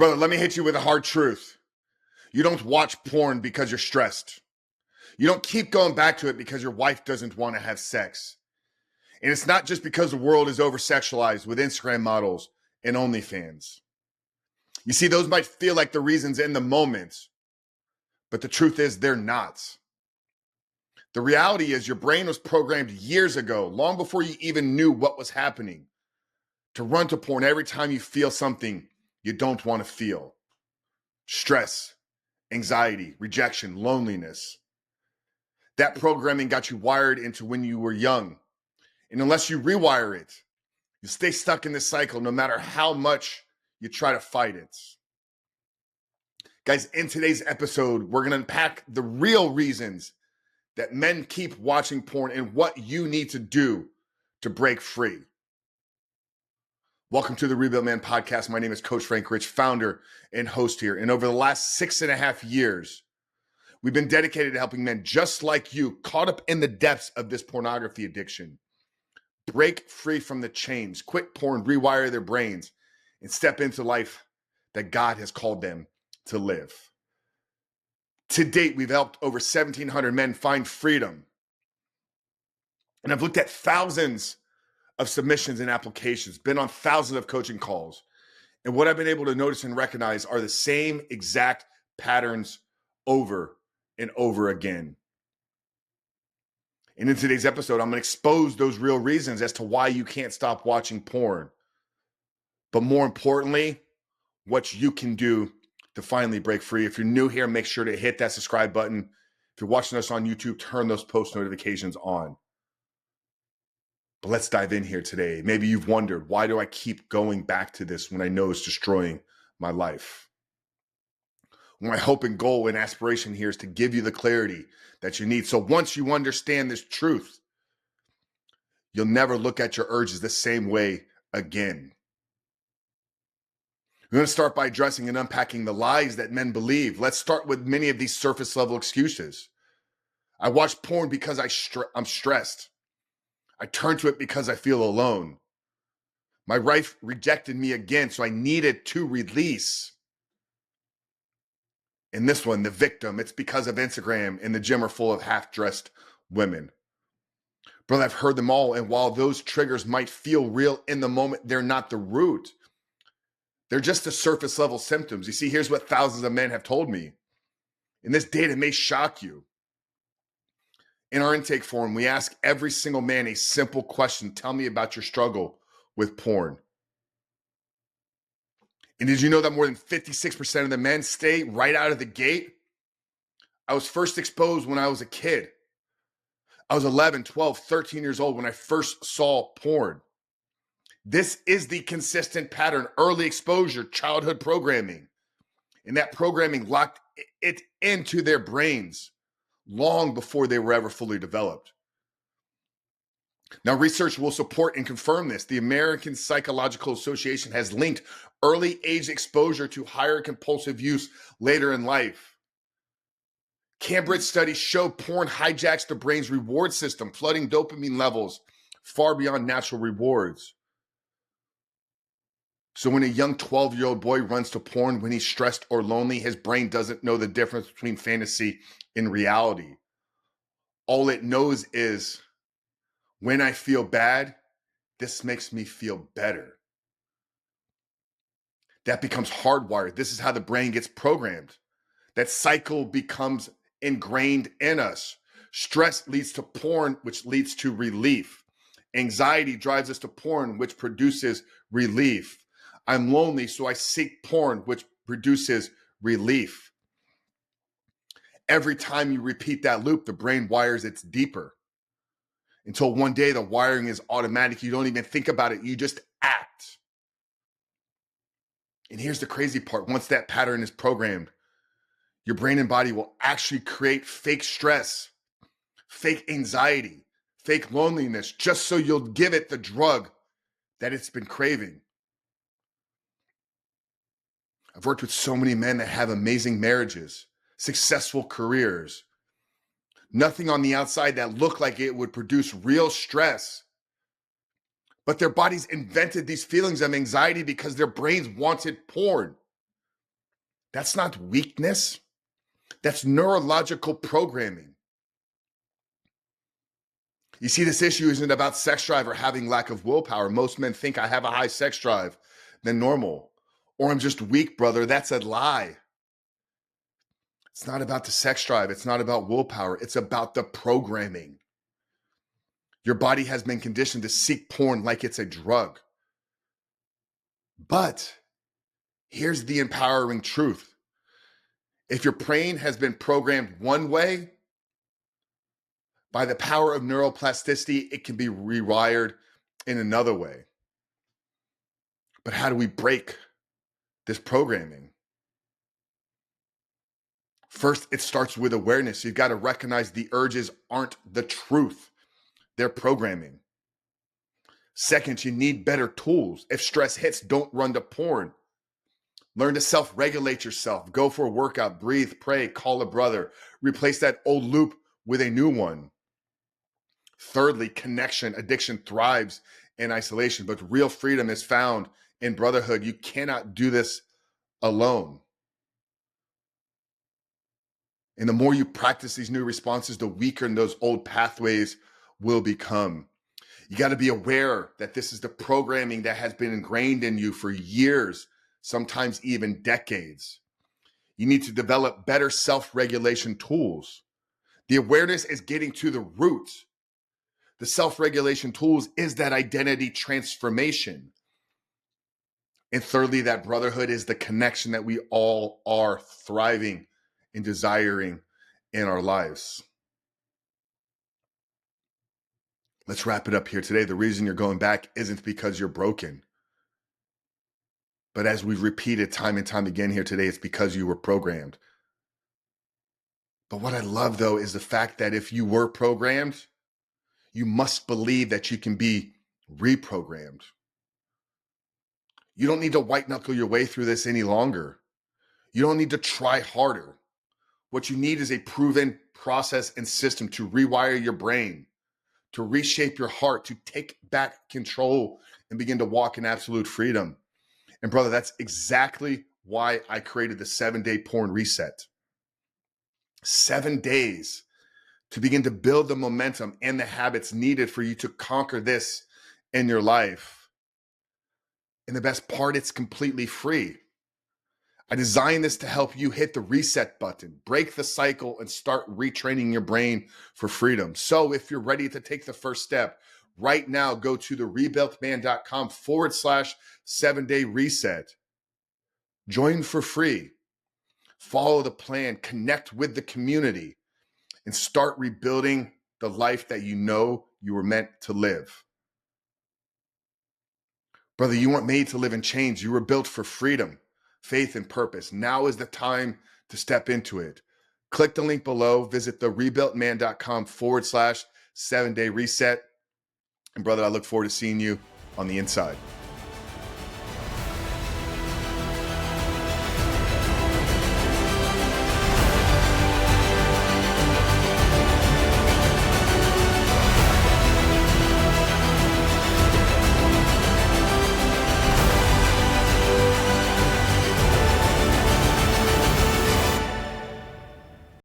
Brother, let me hit you with a hard truth. You don't watch porn because you're stressed. You don't keep going back to it because your wife doesn't want to have sex. And it's not just because the world is over-sexualized with Instagram models and OnlyFans. You see, those might feel like the reasons in the moment, but the truth is they're not. The reality is your brain was programmed years ago, long before you even knew what was happening, to run to porn every time you feel something you don't want to feel. Stress, anxiety, rejection, loneliness. That programming got you wired into when you were young. And unless you rewire it, you stay stuck in this cycle no matter how much you try to fight it. Guys, in today's episode, we're going to unpack the real reasons that men keep watching porn and what you need to do to break free. Welcome to the Rebuilt Man Podcast. My name is Coach Frank Rich, founder and host here. And over the last 6.5 years, we've been dedicated to helping men just like you caught up in the depths of this pornography addiction, break free from the chains, quit porn, rewire their brains, and step into life that God has called them to live. To date, we've helped over 1,700 men find freedom. And I've looked at thousands of submissions and applications, been on thousands of coaching calls. And what I've been able to notice and recognize are the same exact patterns over and over again. And in today's episode, I'm going to expose those real reasons as to why you can't stop watching porn. But more importantly, what you can do to finally break free. If you're new here, make sure to hit that subscribe button. If you're watching us on YouTube, turn those post notifications on. But let's dive in here today. Maybe you've wondered, why do I keep going back to this when I know it's destroying my life? My hope and goal and aspiration here is to give you the clarity that you need. So once you understand this truth, you'll never look at your urges the same way again. We're going to start by addressing and unpacking the lies that men believe. Let's start with many of these surface level excuses. I watch porn because I'm stressed. I turn to it because I feel alone. My wife rejected me again, so I needed to release. And this one, the victim, it's because of Instagram and the gym are full of half-dressed women. Brother, I've heard them all, and while those triggers might feel real in the moment, they're not the root. They're just the surface level symptoms. You see, here's what thousands of men have told me. And this data may shock you. In our intake form, we ask every single man a simple question. Tell me about your struggle with porn. And did you know that more than 56% of the men stay right out of the gate? I was first exposed when I was a kid. I was 11, 12, 13 years old when I first saw porn. This is the consistent pattern, early exposure, childhood programming. And that programming locked it into their brains long before they were ever fully developed. Now, research will support and confirm this. The American Psychological Association has linked early age exposure to higher compulsive use later in life. Cambridge studies show porn hijacks the brain's reward system, flooding dopamine levels far beyond natural rewards. So when a young 12-year-old boy runs to porn when he's stressed or lonely, his brain doesn't know the difference between fantasy and reality. All it knows is, when I feel bad, this makes me feel better. That becomes hardwired. This is how the brain gets programmed. That cycle becomes ingrained in us. Stress leads to porn, which leads to relief. Anxiety drives us to porn, which produces relief. I'm lonely, so I seek porn, which produces relief. Every time you repeat that loop, the brain wires it deeper. Until one day the wiring is automatic. You don't even think about it. You just act. And here's the crazy part. Once that pattern is programmed, your brain and body will actually create fake stress, fake anxiety, fake loneliness, just so you'll give it the drug that it's been craving. I've worked with so many men that have amazing marriages, successful careers, nothing on the outside that looked like it would produce real stress. But their bodies invented these feelings of anxiety because their brains wanted porn. That's not weakness. That's neurological programming. You see, this issue isn't about sex drive or having lack of willpower. Most men think I have a high sex drive than normal, or I'm just weak, brother. That's a lie. It's not about the sex drive. It's not about willpower. It's about the programming. Your body has been conditioned to seek porn like it's a drug. But here's the empowering truth. If your brain has been programmed one way, by the power of neuroplasticity, it can be rewired in another way. But how do we break this programming? First, it starts with awareness. You've got to recognize the urges aren't the truth. They're programming. Second, you need better tools. If stress hits, don't run to porn. Learn to self-regulate yourself. Go for a workout, breathe, pray, call a brother. Replace that old loop with a new one. Thirdly, connection. Addiction thrives in isolation, but real freedom is found in brotherhood. You cannot do this alone. And the more you practice these new responses, the weaker those old pathways will become. You got to be aware that this is the programming that has been ingrained in you for years, sometimes even decades. You need to develop better self-regulation tools. The awareness is getting to the root. The self-regulation tools is that identity transformation. And thirdly, that brotherhood is the connection that we all are thriving and desiring in our lives. Let's wrap it up here today. The reason you're going back isn't because you're broken. But as we've repeated time and time again here today, it's because you were programmed. But what I love, though, is the fact that if you were programmed, you must believe that you can be reprogrammed. You don't need to white knuckle your way through this any longer. You don't need to try harder. What you need is a proven process and system to rewire your brain, to reshape your heart, to take back control and begin to walk in absolute freedom. And brother, that's exactly why I created the 7-day porn reset. 7 days to begin to build the momentum and the habits needed for you to conquer this in your life. And the best part, it's completely free. I designed this to help you hit the reset button, break the cycle, and start retraining your brain for freedom. So if you're ready to take the first step, right now, go to therebuiltman.com/7-day reset. Join for free. Follow the plan, connect with the community, and start rebuilding the life that you know you were meant to live. Brother, you weren't made to live in chains. You were built for freedom, faith, and purpose. Now is the time to step into it. Click the link below. Visit therebuiltman.com/7-day reset. And brother, I look forward to seeing you on the inside.